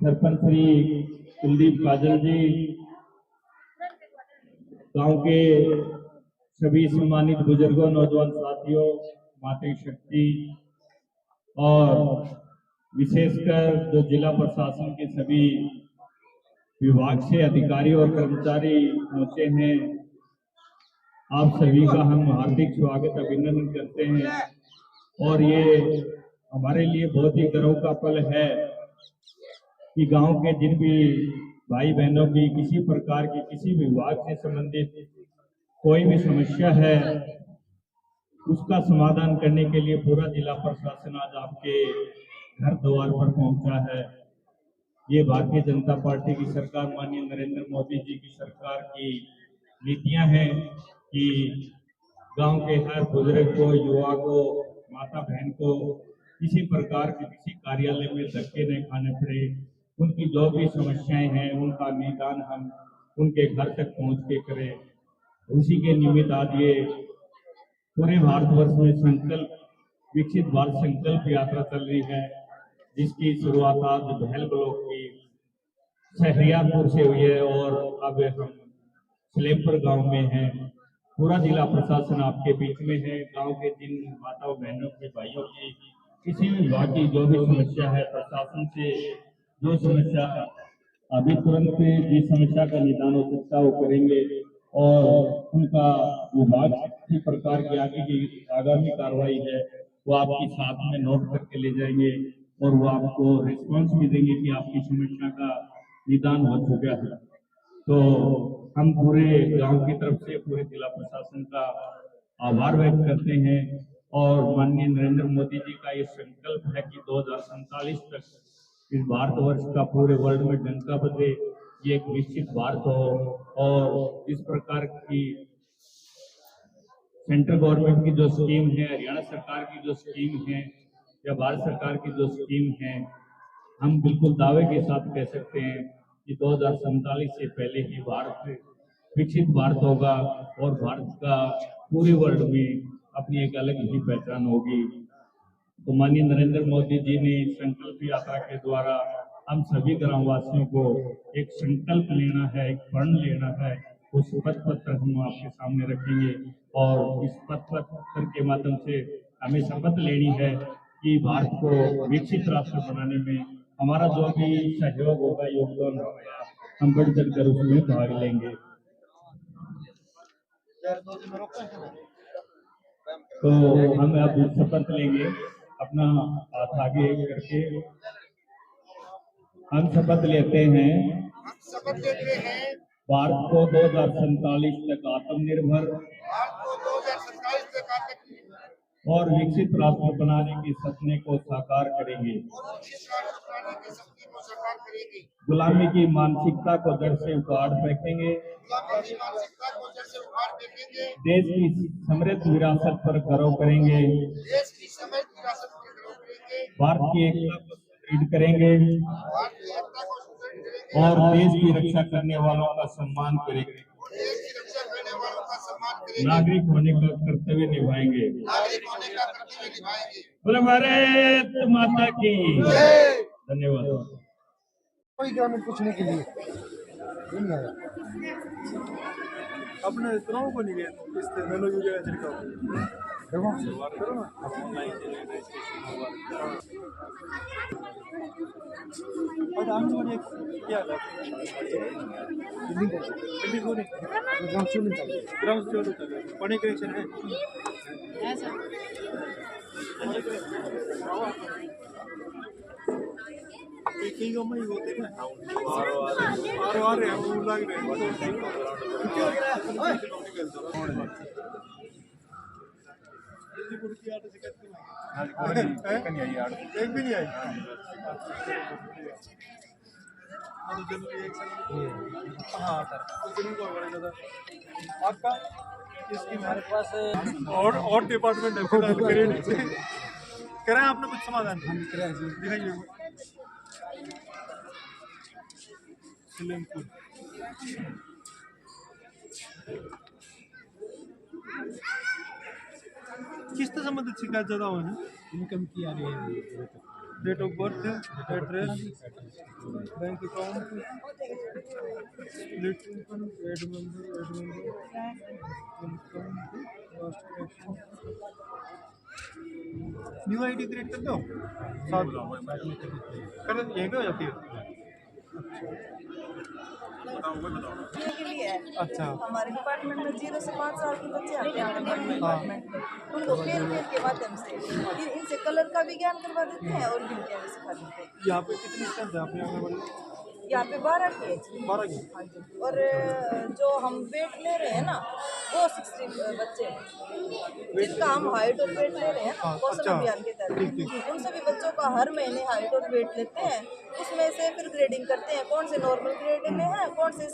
सरपंच श्री कुलदीप काजल जी, गांव के सभी सम्मानित बुजुर्गों, नौजवान साथियों, माता शक्ति और विशेषकर जो जिला प्रशासन के सभी विभाग से अधिकारी और कर्मचारी होते हैं, आप सभी का हम हार्दिक स्वागत अभिनंदन करते हैं। और ये हमारे लिए बहुत ही गर्व का पल है कि गांव के जिन भी भाई बहनों की किसी प्रकार की किसी विभाग से संबंधित कोई भी समस्या है, उसका समाधान करने के लिए पूरा जिला प्रशासन आज आपके घर द्वार पर पहुंचा है। ये भारतीय जनता पार्टी की सरकार, माननीय नरेंद्र मोदी जी की सरकार की नीतियां हैं कि गांव के हर बुजुर्ग को, युवा को, माता बहन को किसी प्रकार के किसी कार्यालय में धक्के नहीं खाने पड़े। उनकी जो भी समस्याएं हैं उनका निदान हम उनके घर तक पहुंच के करें। उसी के निमित्त आज ये पूरे भारतवर्ष में संकल्प विकसित भारत संकल्प यात्रा चल रही है, जिसकी शुरुआत आज बहल ब्लॉक की शहरियारपुर से हुई है और अब हम सलेमपुर गांव में हैं। पूरा जिला प्रशासन आपके बीच में है। गांव के जिन माताओं बहनों के भाइयों की किसी भी विभाग की जो भी समस्या है, प्रशासन से जो समस्या अभी तुरंत जिस समस्या का निदान हो सकता है वो करेंगे और उनका विभाग किसी प्रकार की आगामी कार्रवाई है वो आपके साथ में नोट करके ले जाएंगे और वो आपको रिस्पॉन्स भी देंगे कि आपकी समस्या का निदान हो चुका है। तो हम पूरे गांव की तरफ से पूरे जिला प्रशासन का आभार व्यक्त करते हैं और माननीय नरेंद्र मोदी जी का ये संकल्प है कि 2047 तक इस भारतवर्ष का पूरे वर्ल्ड में डंका बजे, ये एक विकसित भारत हो। और इस प्रकार की सेंट्रल गवर्नमेंट की जो स्कीम है, हरियाणा सरकार की जो स्कीम है या भारत सरकार की जो स्कीम है, हम बिल्कुल दावे के साथ कह सकते हैं कि 2047 से पहले ही भारत विकसित भारत होगा और भारत का पूरे वर्ल्ड में अपनी एक अलग ही पहचान होगी। तो माननीय नरेंद्र मोदी जी ने संकल्प यात्रा के द्वारा हम सभी ग्रामवासियों को एक संकल्प लेना है, एक प्रण लेना है। उस पथ पत्र हम आपके सामने रखेंगे और इस पथ पत्र के माध्यम से हमें शपथ लेनी है कि भारत को विकसित राष्ट्र बनाने में हमारा जो भी सहयोग होगा, योगदान होगा, हम बढ़ चढ़ कर उसमें भाग लेंगे। तो हम अब शपथ लेंगे, अपना हाथ आगे करके हम शपथ लेते हैं भारत को 2047 तक आत्मनिर्भर और विकसित राष्ट्र बनाने के सपने को साकार करेंगे। गुलामी की मानसिकता को जड़ से उखाड़ फेंकेंगे। देश की समृद्ध विरासत पर गर्व करेंगे। भारत की एकता को सुदृढ़ करेंगे और देश की रक्षा करने वालों का सम्मान करेंगे। नागरिक होने का कर्तव्य निभाएंगे। बोले भारत माता की धन्यवाद। कोई ग्रामीण पूछने के लिए नहीं आया। अपने इतनों को नहीं गए इस मेलो यूरिया छिड़काव करो ना और हम लोग ये क्या दिल्ली को नहीं ग्राम चोरी पानी कनेक्शन है कई गाँव में होते हैं आ रहे हैं वो लग रहे एक भी नहीं आई हाँ सर आपका इसकी मेरे पास और डिपार्टमेंट है करें आपने कुछ समाधान दिखाइए सलेमपुर किससे संबंधित शिकायत ज्यादा हुई है? इनकम की आ रही है, date of birth, address, bank account, split income, add member, income, new ID create करते हो? कर यहीं पे हो जाती है? के लिए है। अच्छा हमारे डिपार्टमेंट में 0 से 5 साल के बच्चे आते हैं आंगनबाड़ी डिपार्टमेंट में, उनको खेल खेल के माध्यम से इनसे कलर का भी ज्ञान करवा देते हैं और गिनतियाँ भी सिखा देते हैं। यहाँ पे कितनी स्ट्रेंथ है अपने आंगनबाड़ी? यहाँ पे 12 की है। 12 की? हाँ जी। और जो हम वेट ले रहे हैं ना वो 60 बच्चे हैं जिनका हम हाइट और वेट ले रहे हैं ना पोषण अच्छा। अभियान के तहत। उन सभी बच्चों का हर महीने हाइट और वेट लेते हैं, उसमें से फिर ग्रेडिंग करते हैं कौन से नॉर्मल ग्रेड में है, कौन से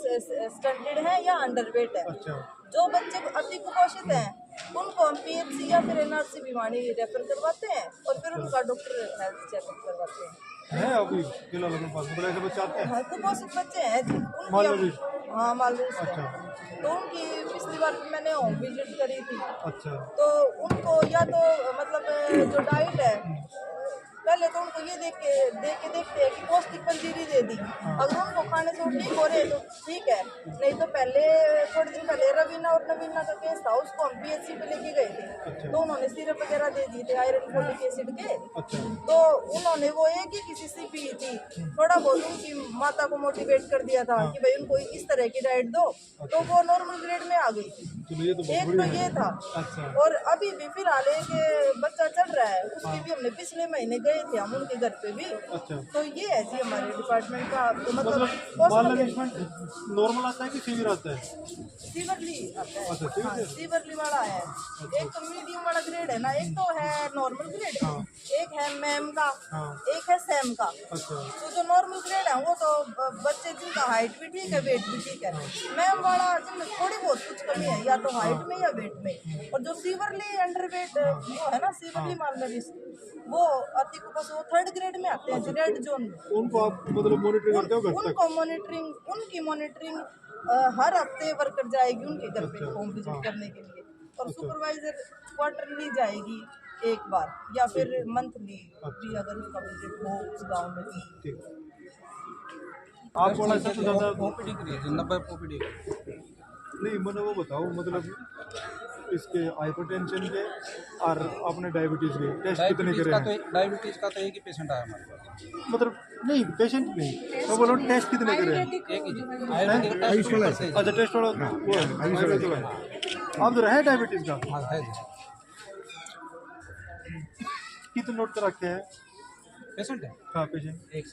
स्टैंडर्ड है या अंडर वेट है। अच्छा जो बच्चे अति कुपोषित हैं उनको हम पीएचसी या फिर एनआरसी भिवानी रेफर करवाते हैं और फिर उनका डॉक्टर हेल्थ चेकअप करवाते हैं। है अभी फिलहाल अपने पास मतलब ऐसे बच्चे आते हैं? हाँ, कुपोषित बच्चे हैं जी। मालवीय? हाँ मालवीय से। अच्छा। तो उनकी पिछली बार मैंने होम विजिट करी थी। अच्छा तो उनको या तो मतलब जो डाइट है पहले तो उनको ये देखते हैं कि पौष्टिक पंजीरी दे दी। अगर उनको खाने से वो ठीक हो रहे तो ठीक है, नहीं तो पहले थोड़े दिन पहले रवीना और नवीना का केस था, उसको हम पीएचसी पे लेके गए थे। तो उन्होंने सिरप वगैरह दे दिए थे आयरन फोलिक एसिड के। तो उन्होंने वो एक ही किसी से पी थी, थोड़ा बहुत उनकी माता को मोटिवेट कर दिया था कि भाई उनको इस तरह की डाइट दो, तो वो नॉर्मल ग्रेड में आ गई थी। एक तो ये था। और अभी भी फिलहाल एक बच्चा चल रहा है, उसकी भी हमने पिछले महीने गए थे हम उनके घर पे भी। तो ये है जी हमारे डिपार्टमेंट का मालनरिशमेंट नॉर्मल आता है कि सीवियर आता है? सीवरली आता है। अच्छा, सीवरली? हाँ, सीवरली वाला है। एक तो मीडियम वाला ग्रेड है ना, एक तो है नॉर्मल ग्रेड, एक है मैम का, एक है सैम का। अच्छा तो जो नॉर्मल ग्रेड है वो तो बच्चे जिनका हाइट भी ठीक है वेट भी ठीक है। मैम वाला जिनमें थोड़ी बहुत कुछ कमी है या तो हाइट में या वेट में। और जो सीवरली अंडर वेट वो है ना, सीवरली मालनरिश, वो अति कुपोषित वो 3rd ग्रेड में आते हैं रेड जोन में। उनको आप मतलब मॉनिटरिंग करते हो घर तक? उनकी मॉनिटरिंग हर हफ्ते वर्कर जाएगी उनके घर पे होम विजिट करने के लिए, और सुपरवाइजर क्वार्टरली जाएगी एक बार या फिर मंथली भी अगर उसका विजिट हो उस गाँव में भी। आप बोला सबसे ज़्यादा 90 ओपीडी नहीं, मैंने वो बताओ मतलब इसके हाइपरटेंशन के और अपने डायबिटीज के टेस्ट कितने करे हैं? डायबिटीज का तो एक ही पेशेंट आया हमारे पास। मतलब नहीं पेशेंट नहीं, मैं बोल रहा हूँ टेस्ट कितने करे हैं? एक ही जी आयुर्वेदिक टेस्ट ऊपर से। अच्छा टेस्ट वाला वो है आयुर्वेदिक वाला। आप जो है डायबिटीज का हाँ है जी। कितने नोट कर रखे हैं? पेशेंट है हाँ पेशेंट एक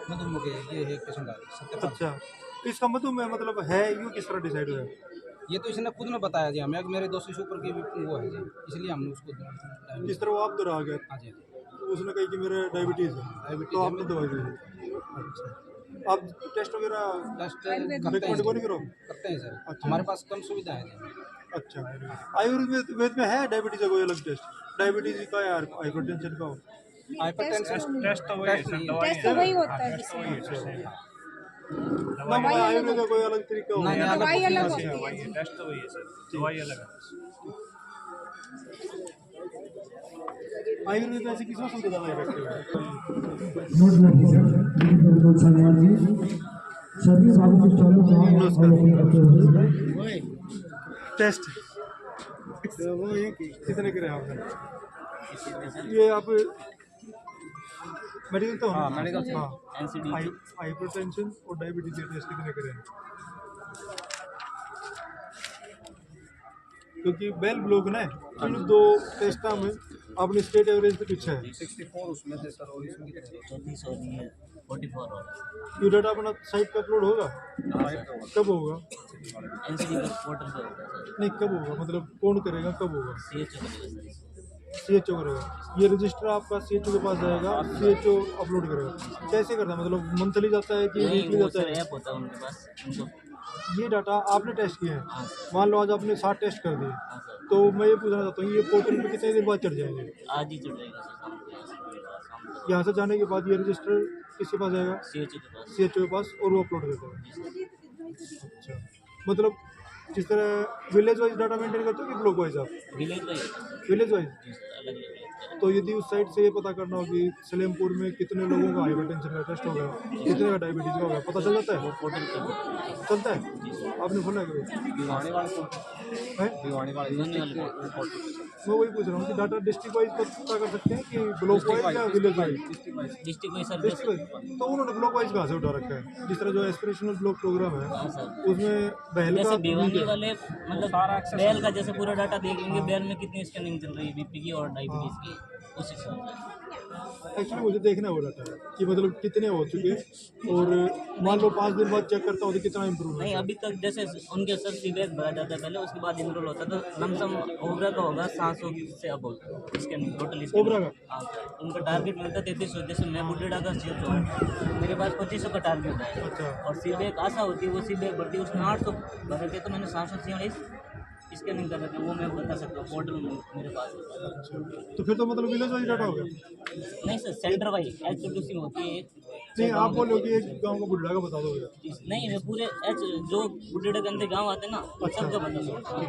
मधुमेह ये एक पेशेंट आया 70। अच्छा इसका मधुमेह मतलब है यूँ किस तरह डिसाइड हुआ? ये तो इसने खुद ने बताया जी हमें, मेरे 200 शुगर की भी वो है जी, इसलिए हमने उसको जिस तरह वो आप दौरा आ गया हाँ जी उसने कही कि मेरे डायबिटीज है तो आपने दवाई दी। अच्छा आप टेस्ट वगैरह टेस्ट रिकमेंड को नहीं करो? करते हैं सर। अच्छा। हमारे पास कम सुविधा है जी। अच्छा आयुर्वेद में है डायबिटीज का कोई अलग टेस्ट? डायबिटीज का या हाइपरटेंशन का हो? हाइपरटेंशन टेस्ट तो वही होता है। ना आयुर्वेद का कोई अलग तरीका हो? नहीं दवाई अलग होती है। है। टेस्ट तो वही है सर, दवाई अलग है। आयुर्वेद ऐसे किसमें सबसे ज़्यादा इफेक्टिव है? सभी बाबू के चालू टेस्ट कितने करे आपने? ये आप मेडिकल तो हाँ मेडिकल से हाँ हाइपरटेंशन और डायबिटीज के टेस्ट कितने करे? क्योंकि बेल ब्लॉक ना इन दो टेस्ट में अपने स्टेट एवरेज पे पीछे है। 64 उसमें से सर और इसमें कितने 34 और नहीं है 44 और ये डाटा अपना साइट पे अपलोड होगा? कब होगा? एनसीडी का पोर्टल पे होता है सर। नहीं कब होगा मतलब कौन करेगा कब होगा? सीएचओ करेगा सर। सीएचओ करेगा। ये रजिस्टर आपका सीएचओ के पास जाएगा, सीएचओ अपलोड करेगा। कैसे करता है मतलब मंथली जाता है कि नहीं वीकली वो जाता सर है? ऐप होता है उनके पास, उनको ये डाटा आपने टेस्ट किया है, हाँ सर। मान लो आज आपने 7 टेस्ट कर दिए, हाँ सर, तो मैं ये पूछना चाहता हूँ ये पोर्टल पे कितने दिन बाद चढ़ जाएंगे? आज ही चढ़ जाएगा सर शाम को, शाम को यहाँ से जाने के बाद ये रजिस्टर किसके पास जाएगा? सीएचओ के पास। सीएचओ के पास और वो अपलोड करता है। अच्छा मतलब जिस तरह विलेज वाइज डाटा मेंटेन करते हो कि ब्लॉक वाइज आप विलेज में विलेज वाइज? अलग अलग तो यदि उस साइड से ये पता करना हो कि सलेमपुर में कितने लोगों का हाइपरटेंशन का टेस्ट हो गया, कितने का डायबिटीज का हो गया, पता चल जाता है? पोर्टल पर चलता है? आपने खोला है कभी? भिवानी वाले है? भिवानी वाले मैं वही पूछ रहा हूँ कि डाटा डिस्ट्रिक्ट वाइज पता कर सकते हैं कि ब्लॉक वाइज या विलेज वाइज? डिस्ट्रिक्ट में सर डिस्ट्रिक्ट वाइज। तो उन्होंने ब्लॉक वाइज कहाँ से उठा रखा है? जिस तरह जो एस्पिरेशनल ब्लॉक प्रोग्राम है हाँ सर, उसमें बहल जैसे का भिवानी वाले मतलब बैल का जैसे पूरा डाटा देख लेंगे, बैल में कितनी स्कैनिंग चल रही है बीपी की और डायबिटीज की, उस हिसाब से। एक्चुअली मुझे देखना है वो डाटा कि मतलब कितने हो चुके, और मान लो 5 दिन बाद चेक करता हूँ तो कितना इम्प्रूव नहीं, अभी तक जैसे उनके सर फीडबैक भरा जाता है पहले, उसके बाद इनरोल होता है, तो लमसम ओबरा का होगा 700 से अब स्कैनिंग टोटल ओबरा का? हाँ, उनका टारगेट मिलता है 3300, जैसे मैं बुढ़ेड़ा का शिफ्ट हूँ, मेरे पास 2500 का टारगेट है। अच्छा। और सीबैक आशा होती है, वो सीबैक बढ़ती है, उसमें 800 भरे थे, तो मैंने 746 स्कैनिंग कर रखे, वो मैं बता सकता हूँ, पोर्टल में मेरे पास है। तो फिर तो मतलब विलेज वाइज डाटा हो गया? नहीं सर, सेंटर वाइज HWC होती है नहीं, आप बोलो कि एक गांव का बुढ़ा का बता दोगे? नहीं, मैं पूरे जो बुढ़ेड़ा के अंदर गाँव आते हैं ना, सबका बता सकता हूँ।